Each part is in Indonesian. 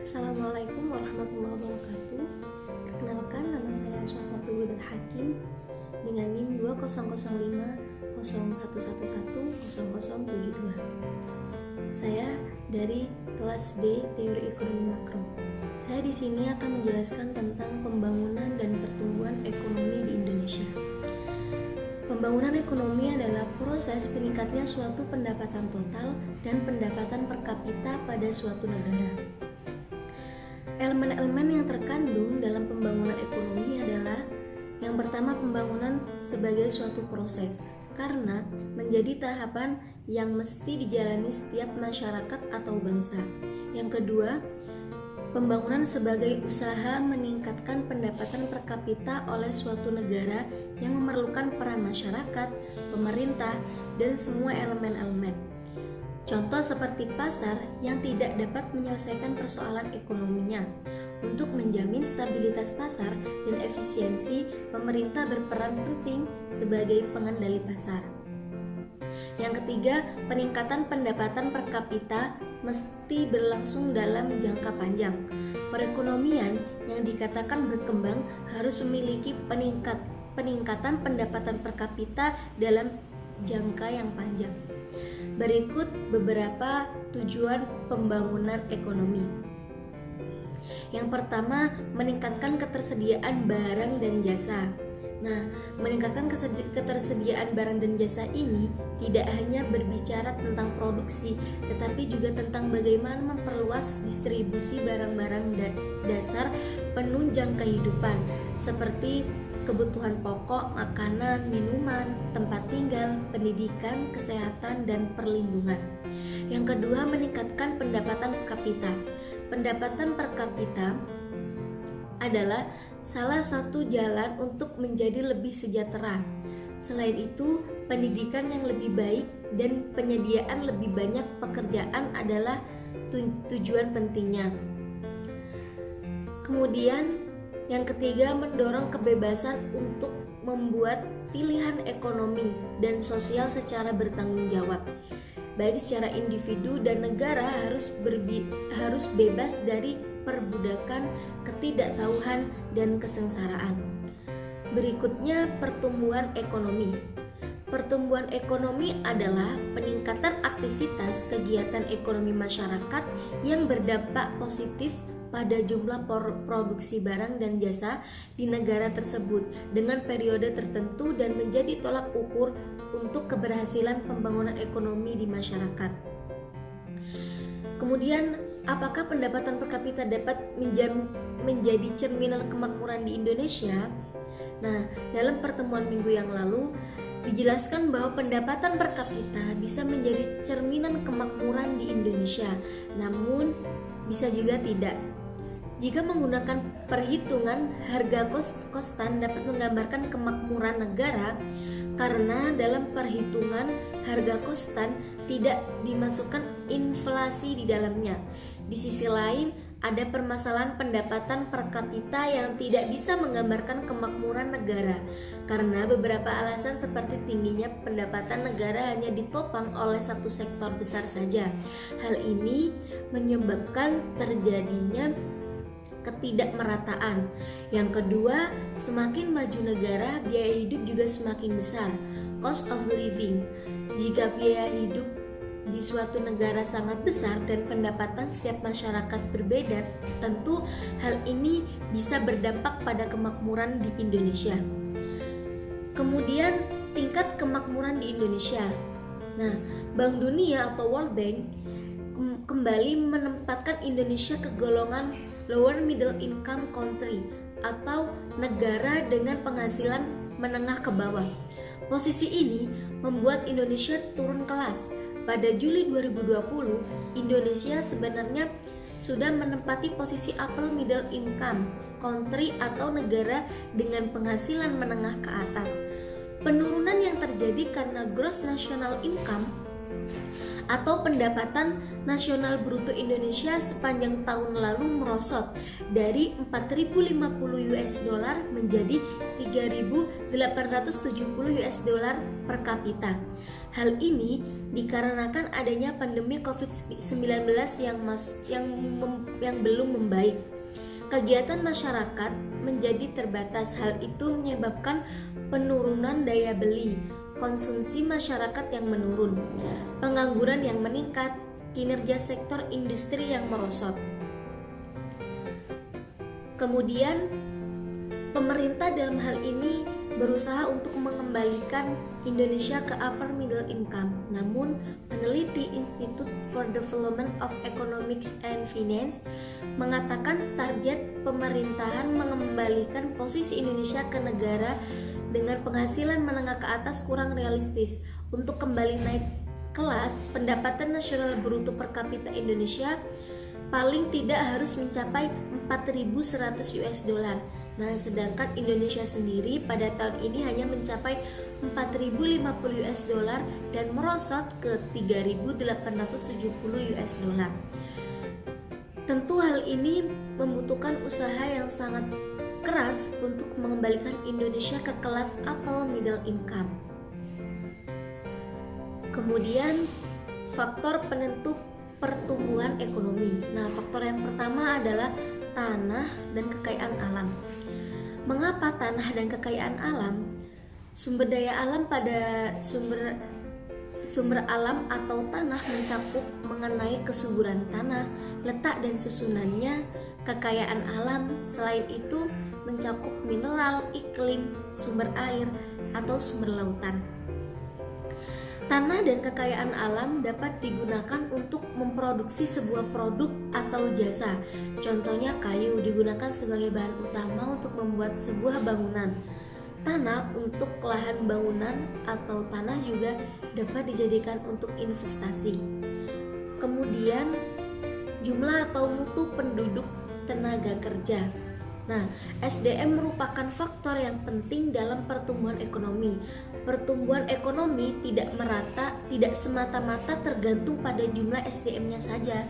Assalamualaikum warahmatullahi wabarakatuh. Perkenalkan, nama saya Syafatul Huda Hakim dengan NIM 200501110072. Saya dari kelas D Teori Ekonomi Makro. Saya di sini akan menjelaskan tentang pembangunan dan pertumbuhan ekonomi di Indonesia. Pembangunan ekonomi adalah proses meningkatnya suatu pendapatan total dan pendapatan per kapita pada suatu negara. Elemen-elemen yang terkandung dalam pembangunan ekonomi adalah yang pertama, pembangunan sebagai suatu proses karena menjadi tahapan yang mesti dijalani setiap masyarakat atau bangsa. Yang kedua, pembangunan sebagai usaha meningkatkan pendapatan per kapita oleh suatu negara yang memerlukan peran masyarakat, pemerintah, dan semua elemen-elemen. Contoh seperti pasar yang tidak dapat menyelesaikan persoalan ekonominya. Untuk menjamin stabilitas pasar dan efisiensi, pemerintah berperan penting sebagai pengendali pasar. Yang ketiga, peningkatan pendapatan per kapita mesti berlangsung dalam jangka panjang. Perekonomian yang dikatakan berkembang harus memiliki peningkatan pendapatan per kapita dalam jangka yang panjang. Berikut beberapa tujuan pembangunan ekonomi. Yang pertama, meningkatkan ketersediaan barang dan jasa. Nah, meningkatkan ketersediaan barang dan jasa ini tidak hanya berbicara tentang produksi, tetapi juga tentang bagaimana memperluas distribusi barang-barang dasar penunjang kehidupan seperti kebutuhan pokok, makanan, minuman, tempat tinggal, pendidikan, kesehatan, dan perlindungan. Yang kedua, meningkatkan pendapatan per kapita. Pendapatan per kapita adalah salah satu jalan untuk menjadi lebih sejahtera. Selain itu, pendidikan yang lebih baik dan penyediaan lebih banyak pekerjaan adalah tujuan pentingnya. Kemudian, yang ketiga, mendorong kebebasan untuk membuat pilihan ekonomi dan sosial secara bertanggung jawab. Baik secara individu dan negara harus bebas dari perbudakan, ketidaktahuan, dan kesengsaraan. Berikutnya, pertumbuhan ekonomi. Pertumbuhan ekonomi adalah peningkatan aktivitas kegiatan ekonomi masyarakat yang berdampak positif pada jumlah produksi barang dan jasa di negara tersebut dengan periode tertentu dan menjadi tolak ukur untuk keberhasilan pembangunan ekonomi di masyarakat. Kemudian, apakah pendapatan per kapita dapat menjadi cerminan kemakmuran di Indonesia? Nah, dalam pertemuan minggu yang lalu dijelaskan bahwa pendapatan per kapita bisa menjadi cerminan kemakmuran di Indonesia, namun bisa juga tidak. Jika menggunakan perhitungan harga kos-kosan dapat menggambarkan kemakmuran negara karena dalam perhitungan harga kosan tidak dimasukkan inflasi di dalamnya. Di sisi lain, ada permasalahan pendapatan per kapita yang tidak bisa menggambarkan kemakmuran negara karena beberapa alasan seperti tingginya pendapatan negara hanya ditopang oleh satu sektor besar saja. Hal ini menyebabkan terjadinya ketidakmerataan. Yang kedua, semakin maju negara, biaya hidup juga semakin besar. Cost of living. Jika biaya hidup di suatu negara sangat besar dan pendapatan setiap masyarakat berbeda, tentu hal ini bisa berdampak pada kemakmuran di Indonesia. Kemudian, tingkat kemakmuran di Indonesia. Nah, Bank Dunia atau World Bank kembali menempatkan Indonesia ke golongan lower middle income country atau negara dengan penghasilan menengah ke bawah. Posisi ini membuat Indonesia turun kelas. Pada Juli 2020, Indonesia sebenarnya sudah menempati posisi upper middle income country atau negara dengan penghasilan menengah ke atas. Penurunan yang terjadi karena gross national income atau pendapatan nasional bruto Indonesia sepanjang tahun lalu merosot dari 4.050 US dollar menjadi 3.870 US dollar per kapita. Hal ini dikarenakan adanya pandemi COVID-19 yang belum membaik. Kegiatan masyarakat menjadi terbatas. Hal itu menyebabkan penurunan daya beli, konsumsi masyarakat yang menurun, pengangguran yang meningkat, kinerja sektor industri yang merosot. Kemudian, pemerintah dalam hal ini berusaha untuk mengembalikan Indonesia ke upper middle income. Namun, peneliti Institute for Development of Economics and Finance mengatakan target pemerintahan mengembalikan posisi Indonesia ke negara dengan penghasilan menengah ke atas kurang realistis. Untuk kembali naik kelas, pendapatan nasional bruto per kapita Indonesia paling tidak harus mencapai 4.100 US dollar. Nah, sedangkan Indonesia sendiri pada tahun ini hanya mencapai 4.050 US dollar dan merosot ke 3.870 US dollar. Tentu hal ini membutuhkan usaha yang sangat keras untuk mengembalikan Indonesia ke kelas upper middle income. Kemudian, faktor penentu pertumbuhan ekonomi. Nah, faktor yang pertama adalah tanah dan kekayaan alam. Mengapa tanah dan kekayaan alam? Sumber daya alam pada sumber alam atau tanah mencakup mengenai kesuburan tanah, letak dan susunannya. Kekayaan alam selain itu mencakup mineral, iklim, sumber air, atau sumber lautan. Tanah dan kekayaan alam dapat digunakan untuk memproduksi sebuah produk atau jasa. Contohnya kayu digunakan sebagai bahan utama untuk membuat sebuah bangunan. Tanah untuk lahan bangunan atau tanah juga dapat dijadikan untuk investasi. Kemudian jumlah atau mutu penduduk tenaga kerja. Nah, SDM merupakan faktor yang penting dalam pertumbuhan ekonomi. Pertumbuhan ekonomi tidak merata, tidak semata-mata tergantung pada jumlah SDM-nya saja,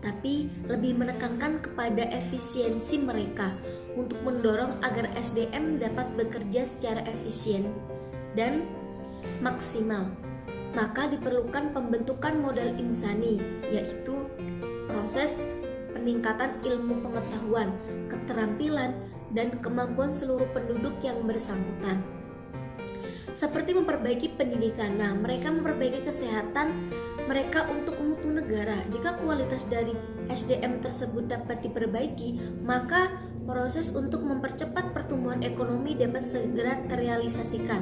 tapi lebih menekankan kepada efisiensi mereka untuk mendorong agar SDM dapat bekerja secara efisien dan maksimal. Maka diperlukan pembentukan modal insani, yaitu proses peningkatan ilmu pengetahuan, keterampilan, dan kemampuan seluruh penduduk yang bersangkutan. Seperti memperbaiki pendidikan, mereka memperbaiki kesehatan mereka untuk mutu negara. Jika kualitas dari SDM tersebut dapat diperbaiki, maka proses untuk mempercepat pertumbuhan ekonomi dapat segera terrealisasikan.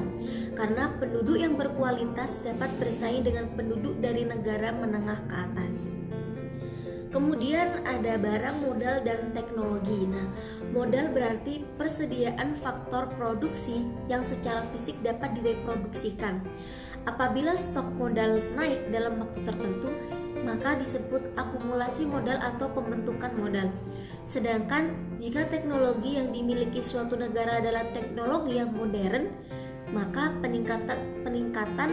Karena penduduk yang berkualitas dapat bersaing dengan penduduk dari negara menengah ke atas. Kemudian ada barang, modal, dan teknologi. Nah, modal berarti persediaan faktor produksi yang secara fisik dapat direproduksikan. Apabila stok modal naik dalam waktu tertentu, maka disebut akumulasi modal atau pembentukan modal. Sedangkan jika teknologi yang dimiliki suatu negara adalah teknologi yang modern, maka peningkatan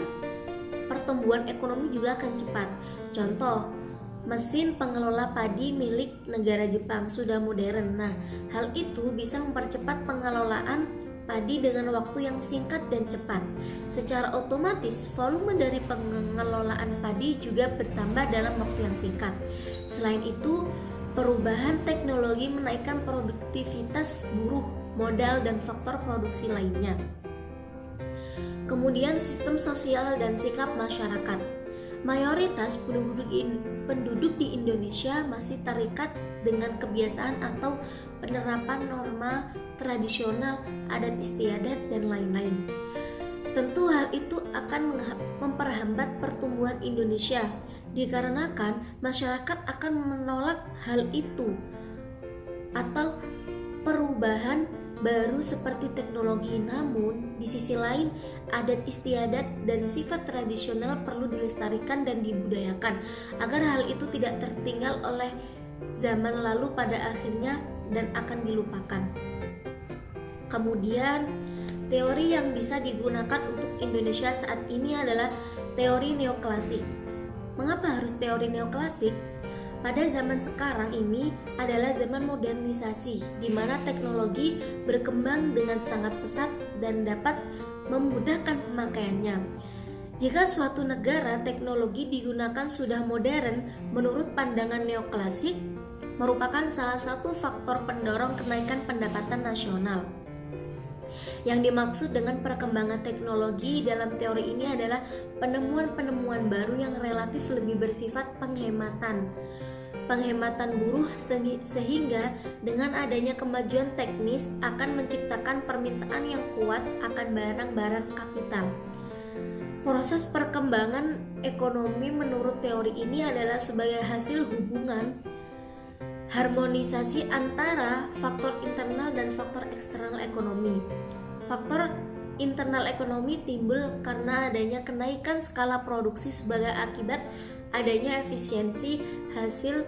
pertumbuhan ekonomi juga akan cepat. Contoh, mesin pengelola padi milik negara Jepang sudah modern. Nah, hal itu bisa mempercepat pengelolaan padi dengan waktu yang singkat dan cepat. Secara otomatis, volume dari pengelolaan padi juga bertambah dalam waktu yang singkat. Selain itu, perubahan teknologi menaikkan produktivitas buruh, modal, dan faktor produksi lainnya. Kemudian, sistem sosial dan sikap masyarakat. Mayoritas penduduk di Indonesia masih terikat dengan kebiasaan atau penerapan norma tradisional, adat istiadat, dan lain-lain. Tentu hal itu akan memperhambat pertumbuhan Indonesia, dikarenakan masyarakat akan menolak hal itu atau perubahan baru seperti teknologi. Namun, di sisi lain, adat istiadat dan sifat tradisional perlu dilestarikan dan dibudayakan agar hal itu tidak tertinggal oleh zaman lalu pada akhirnya dan akan dilupakan. Kemudian, teori yang bisa digunakan untuk Indonesia saat ini adalah teori neoklasik. Mengapa harus teori neoklasik? Pada zaman sekarang ini adalah zaman modernisasi, di mana teknologi berkembang dengan sangat pesat dan dapat memudahkan pemakaiannya. Jika suatu negara teknologi digunakan sudah modern, menurut pandangan neoklasik, merupakan salah satu faktor pendorong kenaikan pendapatan nasional. Yang dimaksud dengan perkembangan teknologi dalam teori ini adalah penemuan-penemuan baru yang relatif lebih bersifat penghematan buruh, sehingga dengan adanya kemajuan teknis akan menciptakan permintaan yang kuat akan barang-barang kapital. Proses perkembangan ekonomi menurut teori ini adalah sebagai hasil hubungan harmonisasi antara faktor internal dan faktor eksternal ekonomi. Faktor internal ekonomi timbul karena adanya kenaikan skala produksi sebagai akibat adanya efisiensi hasil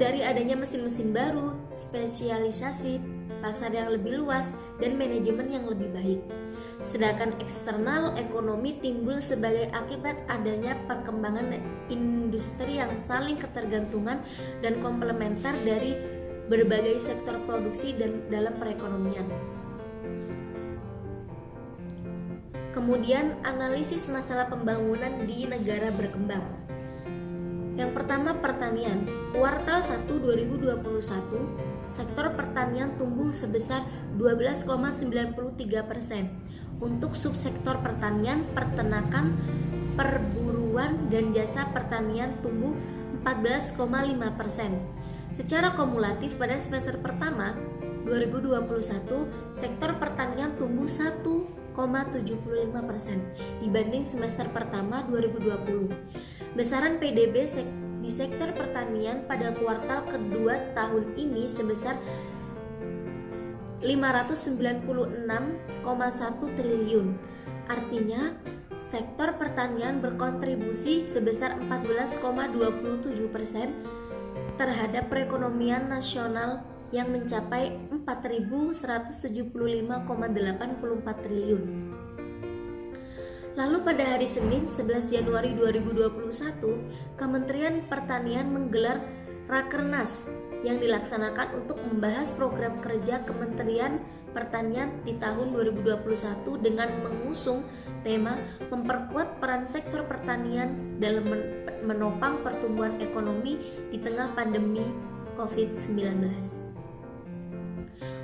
dari adanya mesin-mesin baru, spesialisasi, pasar yang lebih luas, dan manajemen yang lebih baik. Sedangkan eksternal ekonomi timbul sebagai akibat adanya perkembangan industri yang saling ketergantungan dan komplementer dari berbagai sektor produksi dan dalam perekonomian. Kemudian analisis masalah pembangunan di negara berkembang. Yang pertama, pertanian. Kuartal 1 2021, sektor pertanian tumbuh sebesar 12,93%. Untuk subsektor pertanian, peternakan, perburuan, dan jasa pertanian tumbuh 14,5%. Secara kumulatif pada semester pertama 2021, sektor pertanian tumbuh 1,75% dibanding semester pertama 2020. Besaran PDB di sektor pertanian pada kuartal kedua tahun ini sebesar 596,1 triliun. Artinya, sektor pertanian berkontribusi sebesar 14,27% terhadap perekonomian nasional yang mencapai 4.175,84 triliun. Lalu pada hari Senin 11 Januari 2021, Kementerian Pertanian menggelar Rakernas yang dilaksanakan untuk membahas program kerja Kementerian Pertanian di tahun 2021 dengan mengusung tema memperkuat peran sektor pertanian dalam menopang pertumbuhan ekonomi di tengah pandemi COVID-19.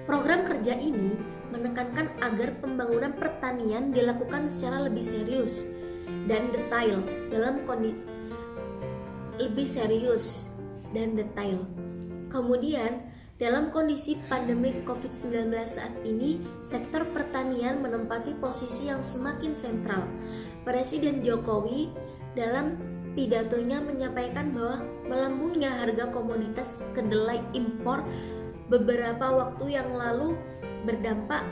Program kerja ini menekankan agar pembangunan pertanian dilakukan secara lebih serius dan detail Kemudian, dalam kondisi pandemi COVID-19 saat ini, sektor pertanian menempati posisi yang semakin sentral. Presiden Jokowi dalam pidatonya menyampaikan bahwa melambungnya harga komoditas kedelai impor beberapa waktu yang lalu berdampak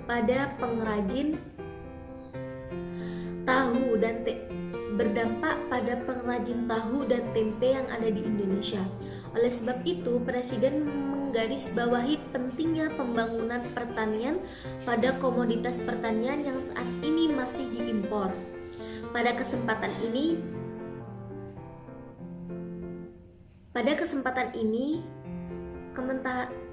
pada pengrajin tahu dan tempe yang ada di Indonesia. Oleh sebab itu, Presiden menggarisbawahi pentingnya pembangunan pertanian pada komoditas pertanian yang saat ini masih diimpor. Pada kesempatan ini,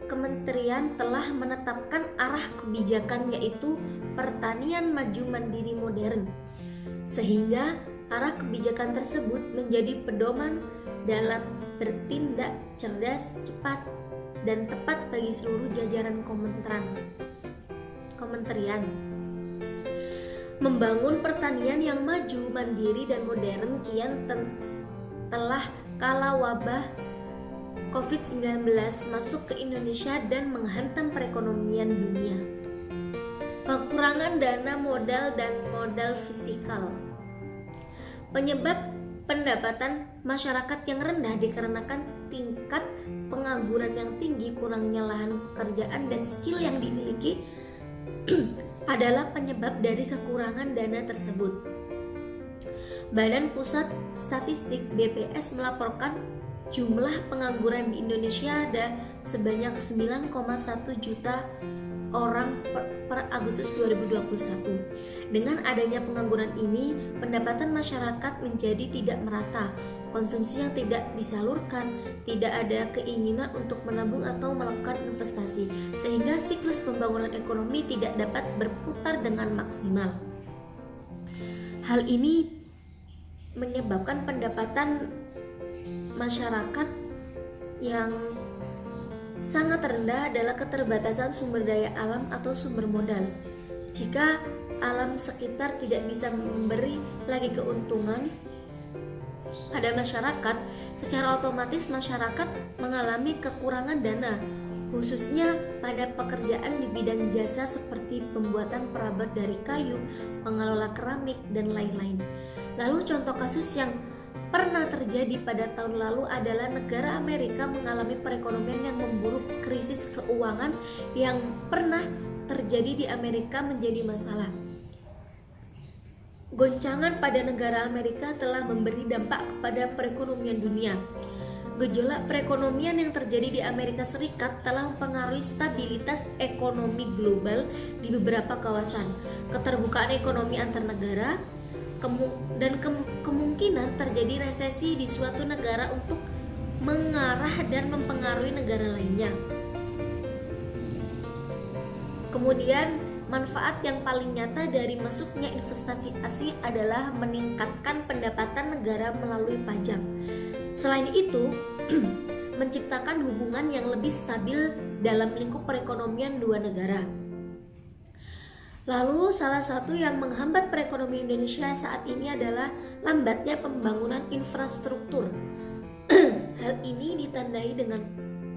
Kementerian telah menetapkan arah kebijakan, yaitu pertanian maju mandiri modern, sehingga arah kebijakan tersebut menjadi pedoman dalam bertindak cerdas, cepat, dan tepat bagi seluruh jajaran kementerian. Membangun pertanian yang maju, mandiri, dan modern kian telah kala wabah COVID-19 masuk ke Indonesia dan menghantam perekonomian dunia. Kekurangan dana modal dan modal fisikal. Penyebab pendapatan masyarakat yang rendah dikarenakan tingkat pengangguran yang tinggi, kurangnya lahan pekerjaan, dan skill yang dimiliki adalah penyebab dari kekurangan dana tersebut. Badan Pusat Statistik BPS melaporkan jumlah pengangguran di Indonesia ada sebanyak 9,1 juta orang per Agustus 2021. Dengan adanya pengangguran ini, pendapatan masyarakat menjadi tidak merata, konsumsi yang tidak disalurkan, tidak ada keinginan untuk menabung atau melakukan investasi, sehingga siklus pembangunan ekonomi tidak dapat berputar dengan maksimal. Hal ini menyebabkan pendapatan masyarakat yang sangat rendah adalah keterbatasan sumber daya alam atau sumber modal. Jika alam sekitar tidak bisa memberi lagi keuntungan pada masyarakat, secara otomatis masyarakat mengalami kekurangan dana, khususnya pada pekerjaan di bidang jasa seperti pembuatan perabot dari kayu, mengelola keramik, dan lain-lain. Lalu contoh kasus yang pernah terjadi pada tahun lalu adalah negara Amerika mengalami perekonomian yang memburuk. Krisis keuangan yang pernah terjadi di Amerika menjadi masalah. Goncangan pada negara Amerika telah memberi dampak kepada perekonomian dunia. Gejolak perekonomian yang terjadi di Amerika Serikat telah mempengaruhi stabilitas ekonomi global di beberapa kawasan, keterbukaan ekonomi antar negara, dan kemungkinan terjadi resesi di suatu negara untuk mengarah dan mempengaruhi negara lainnya. Kemudian manfaat yang paling nyata dari masuknya investasi asing adalah meningkatkan pendapatan negara melalui pajak. Selain itu, menciptakan hubungan yang lebih stabil dalam lingkup perekonomian dua negara. Lalu salah satu yang menghambat perekonomian Indonesia saat ini adalah lambatnya pembangunan infrastruktur. Hal ini ditandai dengan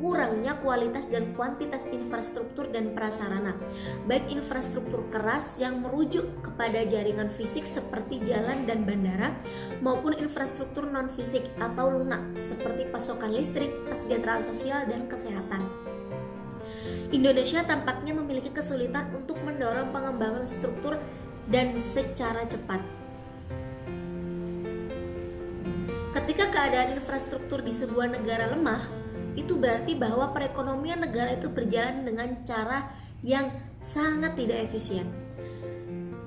kurangnya kualitas dan kuantitas infrastruktur dan prasarana, baik infrastruktur keras yang merujuk kepada jaringan fisik seperti jalan dan bandara, maupun infrastruktur non-fisik atau lunak seperti pasokan listrik, kesejahteraan sosial, dan kesehatan. Indonesia tampaknya memiliki kesulitan untuk mendorong pengembangan struktur dan secara cepat. Ketika keadaan infrastruktur di sebuah negara lemah, itu berarti bahwa perekonomian negara itu berjalan dengan cara yang sangat tidak efisien.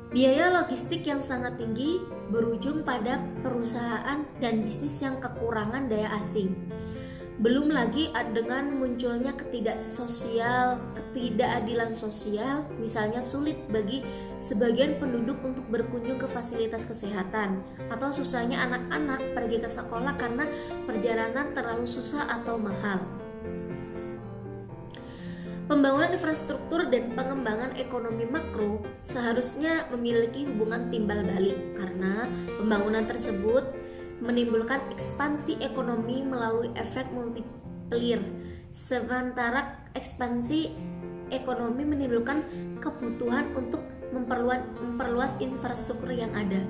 Biaya logistik yang sangat tinggi berujung pada perusahaan dan bisnis yang kekurangan daya asing. Belum lagi dengan munculnya ketidakadilan sosial, misalnya sulit bagi sebagian penduduk untuk berkunjung ke fasilitas kesehatan, atau susahnya anak-anak pergi ke sekolah karena perjalanan terlalu susah atau mahal. Pembangunan infrastruktur dan pengembangan ekonomi makro seharusnya memiliki hubungan timbal balik, karena pembangunan tersebut menimbulkan ekspansi ekonomi melalui efek multiplier, sementara ekspansi ekonomi menimbulkan kebutuhan untuk memperluas infrastruktur yang ada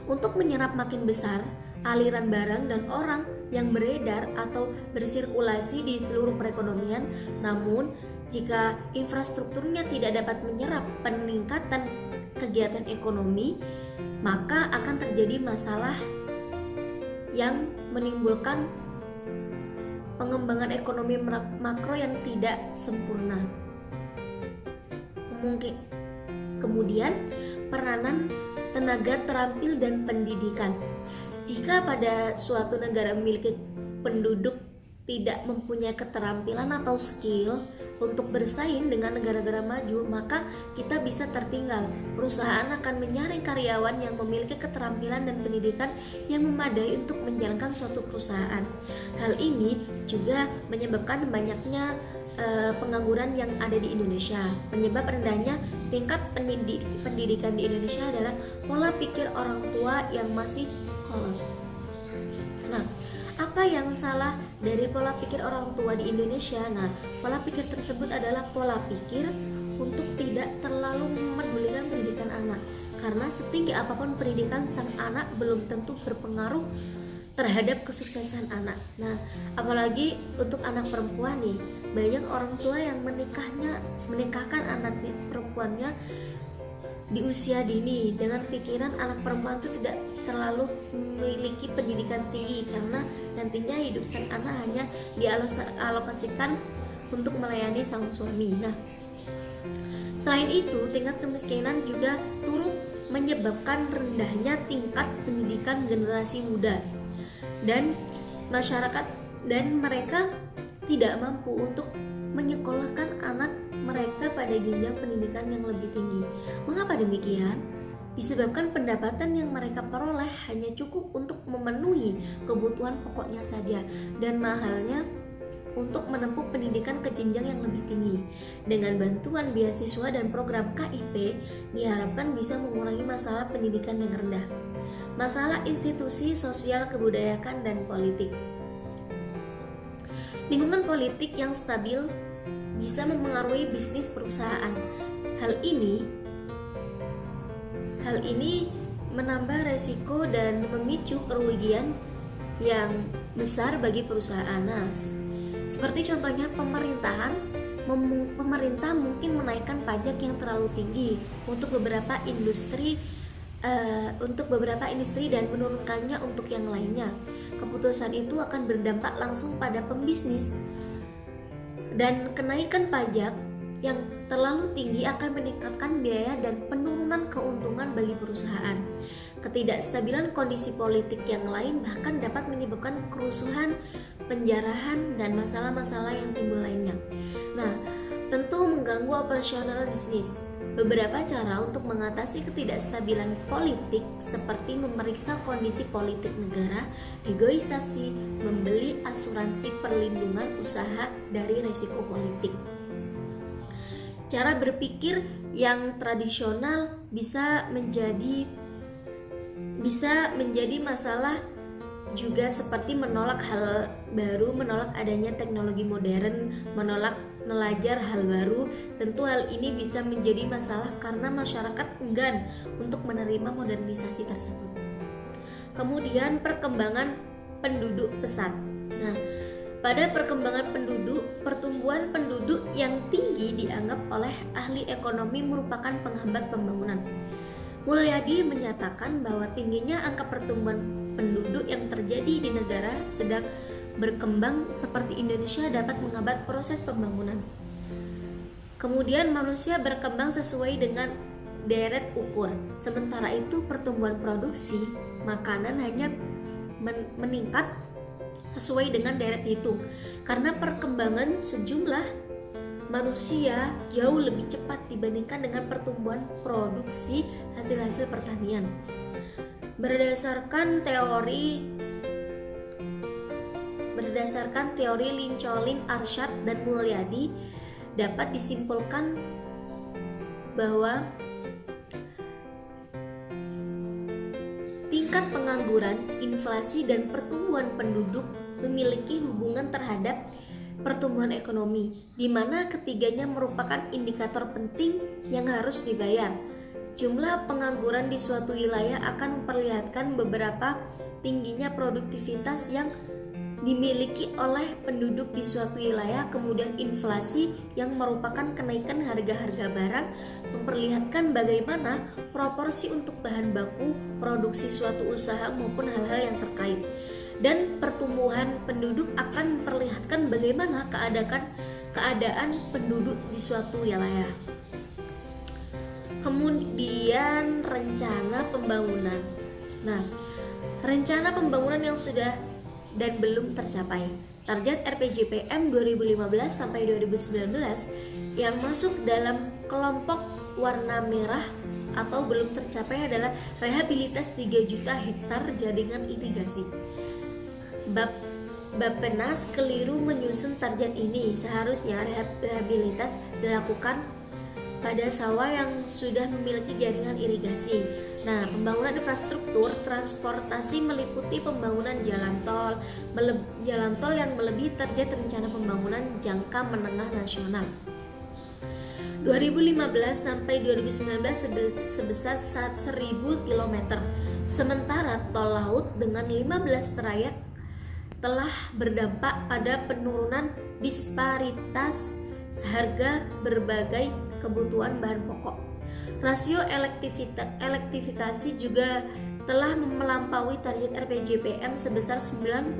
untuk menyerap makin besar aliran barang dan orang yang beredar atau bersirkulasi di seluruh perekonomian. Namun, jika infrastrukturnya tidak dapat menyerap peningkatan kegiatan ekonomi, maka akan terjadi masalah yang menimbulkan pengembangan ekonomi makro yang tidak sempurna. Kemudian, peranan tenaga terampil dan pendidikan. Jika pada suatu negara memiliki penduduk tidak mempunyai keterampilan atau skill untuk bersaing dengan negara-negara maju, maka kita bisa tertinggal. Perusahaan akan menyaring karyawan yang memiliki keterampilan dan pendidikan yang memadai untuk menjalankan suatu perusahaan. Hal ini juga menyebabkan banyaknya pengangguran yang ada di Indonesia. Penyebab rendahnya tingkat pendidikan di Indonesia adalah pola pikir orang tua yang masih kolot. Nah, apa yang salah dari pola pikir orang tua di Indonesia? Nah, pola pikir tersebut adalah pola pikir untuk tidak terlalu memedulikan pendidikan anak, karena setinggi apapun pendidikan sang anak belum tentu berpengaruh terhadap kesuksesan anak. Nah, apalagi untuk anak perempuan nih, banyak orang tua yang menikahkan anak perempuannya di usia dini dengan pikiran anak perempuan itu tidak terlalu memiliki pendidikan tinggi, karena nantinya hidup sang anak hanya dialokasikan untuk melayani sang suami. Nah, Selain itu, tingkat kemiskinan juga turut menyebabkan rendahnya tingkat pendidikan generasi muda dan masyarakat, dan mereka tidak mampu untuk menyekolahkan anak mereka pada jenjang pendidikan yang lebih tinggi. Mengapa demikian? Disebabkan pendapatan yang mereka peroleh hanya cukup untuk memenuhi kebutuhan pokoknya saja, dan mahalnya untuk menempuh pendidikan ke jenjang yang lebih tinggi. Dengan bantuan beasiswa dan program KIP, diharapkan bisa mengurangi masalah pendidikan yang rendah. Masalah institusi sosial, kebudayaan, dan politik. Lingkungan politik yang stabil bisa mempengaruhi bisnis perusahaan. Hal ini menambah resiko dan memicu kerugian yang besar bagi perusahaan. Seperti contohnya pemerintah mungkin menaikkan pajak yang terlalu tinggi untuk beberapa industri dan menurunkannya untuk yang lainnya. Keputusan itu akan berdampak langsung pada pembisnis, dan kenaikan pajak yang terlalu tinggi akan meningkatkan biaya dan penurunan keuntungan bagi perusahaan. Ketidakstabilan kondisi politik yang lain bahkan dapat menyebabkan kerusuhan, penjarahan, dan masalah-masalah yang timbul lainnya. Nah, tentu mengganggu operasional bisnis. Beberapa cara untuk mengatasi ketidakstabilan politik seperti memeriksa kondisi politik negara, negosiasi, membeli asuransi perlindungan usaha dari risiko politik. Cara berpikir yang tradisional bisa menjadi masalah juga, seperti menolak hal baru, menolak adanya teknologi modern, menolak belajar hal baru. Tentu hal ini bisa menjadi masalah karena masyarakat enggan untuk menerima modernisasi tersebut. Kemudian perkembangan penduduk pesat. Nah, pada perkembangan pertumbuhan penduduk yang tinggi dianggap oleh ahli ekonomi merupakan penghambat pembangunan. Mulyadi menyatakan bahwa tingginya angka pertumbuhan penduduk yang terjadi di negara sedang berkembang seperti Indonesia dapat menghambat proses pembangunan. Kemudian manusia berkembang sesuai dengan deret ukur. Sementara itu pertumbuhan produksi makanan hanya meningkat sesuai dengan deret hitung, karena perkembangan sejumlah manusia jauh lebih cepat dibandingkan dengan pertumbuhan produksi hasil-hasil pertanian. Berdasarkan teori Lincoln, Arshad, dan Mulyadi, dapat disimpulkan bahwa tingkat pengangguran, inflasi, dan pertumbuhan penduduk memiliki hubungan terhadap pertumbuhan ekonomi, di mana ketiganya merupakan indikator penting yang harus dibayar. Jumlah pengangguran di suatu wilayah akan memperlihatkan beberapa tingginya produktivitas yang dimiliki oleh penduduk di suatu wilayah. Kemudian inflasi yang merupakan kenaikan harga-harga barang memperlihatkan bagaimana proporsi untuk bahan baku produksi suatu usaha maupun hal-hal yang terkait. Dan pertumbuhan penduduk akan memperlihatkan bagaimana keadaan penduduk di suatu wilayah. Kemudian rencana pembangunan. Nah, rencana pembangunan yang sudah dan belum tercapai. Target RPJPM 2015 sampai 2019 yang masuk dalam kelompok warna merah atau belum tercapai adalah rehabilitas 3 juta hektar jaringan irigasi. Bappenas keliru menyusun target ini. Seharusnya rehabilitas dilakukan pada sawah yang sudah memiliki jaringan irigasi. Nah, pembangunan infrastruktur transportasi meliputi pembangunan jalan tol yang melebihi target rencana pembangunan jangka menengah nasional 2015 sampai 2019 sebesar 1.000 km. Sementara tol laut dengan 15 trayek telah berdampak pada penurunan disparitas harga berbagai kebutuhan bahan pokok. Rasio elektrifikasi juga telah melampaui target RPJPM sebesar 96,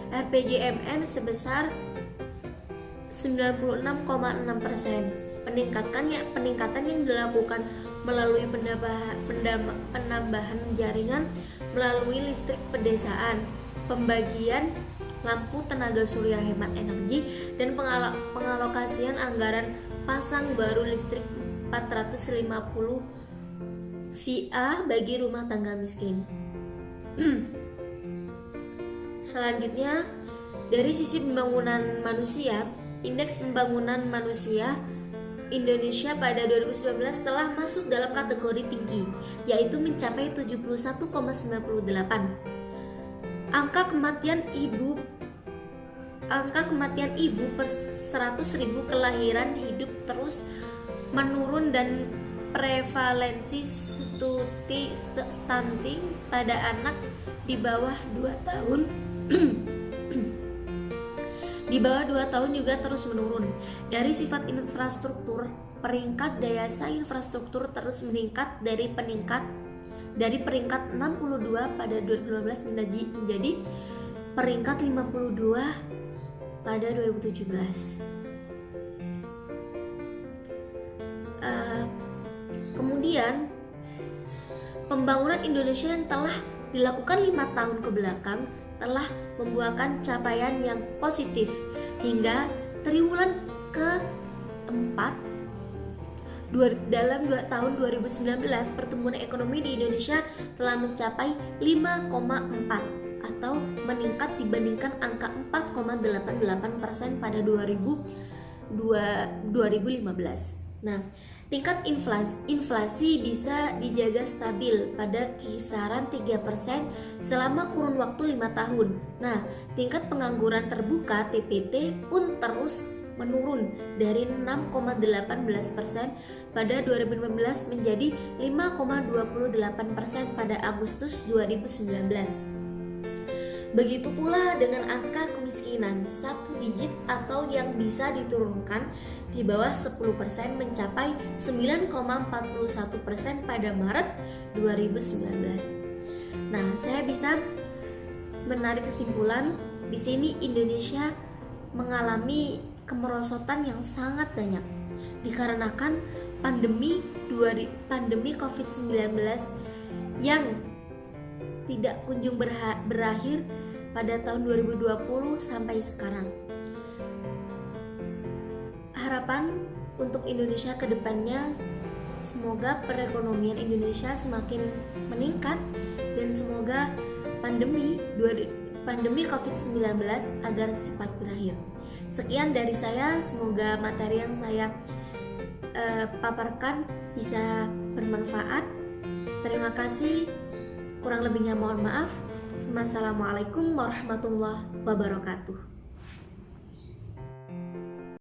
RPJMN sebesar 96,6%. Peningkatan yang dilakukan melalui penambahan jaringan melalui listrik pedesaan, pembagian lampu tenaga surya hemat energi, dan pengalokasian anggaran pasang baru listrik 450 VA bagi rumah tangga miskin. Selanjutnya, dari sisi pembangunan manusia, indeks pembangunan manusia Indonesia pada 2019 telah masuk dalam kategori tinggi, yaitu mencapai 71,98. Angka kematian ibu per 100.000 kelahiran hidup terus menurun, dan prevalensi stunting pada anak di bawah 2 tahun juga terus menurun. Dari sifat infrastruktur, peringkat daya saing infrastruktur terus meningkat dari peringkat 62 pada 2015 menjadi peringkat 52 pada 2017. Kemudian pembangunan Indonesia yang telah dilakukan 5 tahun ke belakang telah membuahkan capaian yang positif hingga triwulan keempat dalam 2 tahun 2019 pertumbuhan ekonomi di Indonesia telah mencapai 5,4 atau meningkat dibandingkan angka 4,88% pada 2015. Nah, tingkat inflasi bisa dijaga stabil pada kisaran 3% selama kurun waktu 5 tahun. Nah, tingkat pengangguran terbuka TPT pun terus menurun dari 6,18% pada 2015 menjadi 5,28% pada Agustus 2019. Begitu pula dengan angka kemiskinan 1 digit atau yang bisa diturunkan di bawah 10% mencapai 9,41% pada Maret 2019. Nah, saya bisa menarik kesimpulan di sini Indonesia mengalami kemerosotan yang sangat banyak dikarenakan pandemi COVID-19 yang tidak kunjung berakhir pada tahun 2020 sampai sekarang. Harapan untuk Indonesia ke depannya, semoga perekonomian Indonesia semakin meningkat dan semoga pandemi COVID-19 agar cepat berakhir. Sekian dari saya, semoga materi yang saya paparkan bisa bermanfaat. Terima kasih. Kurang lebihnya mohon maaf. Wassalamualaikum warahmatullahi wabarakatuh.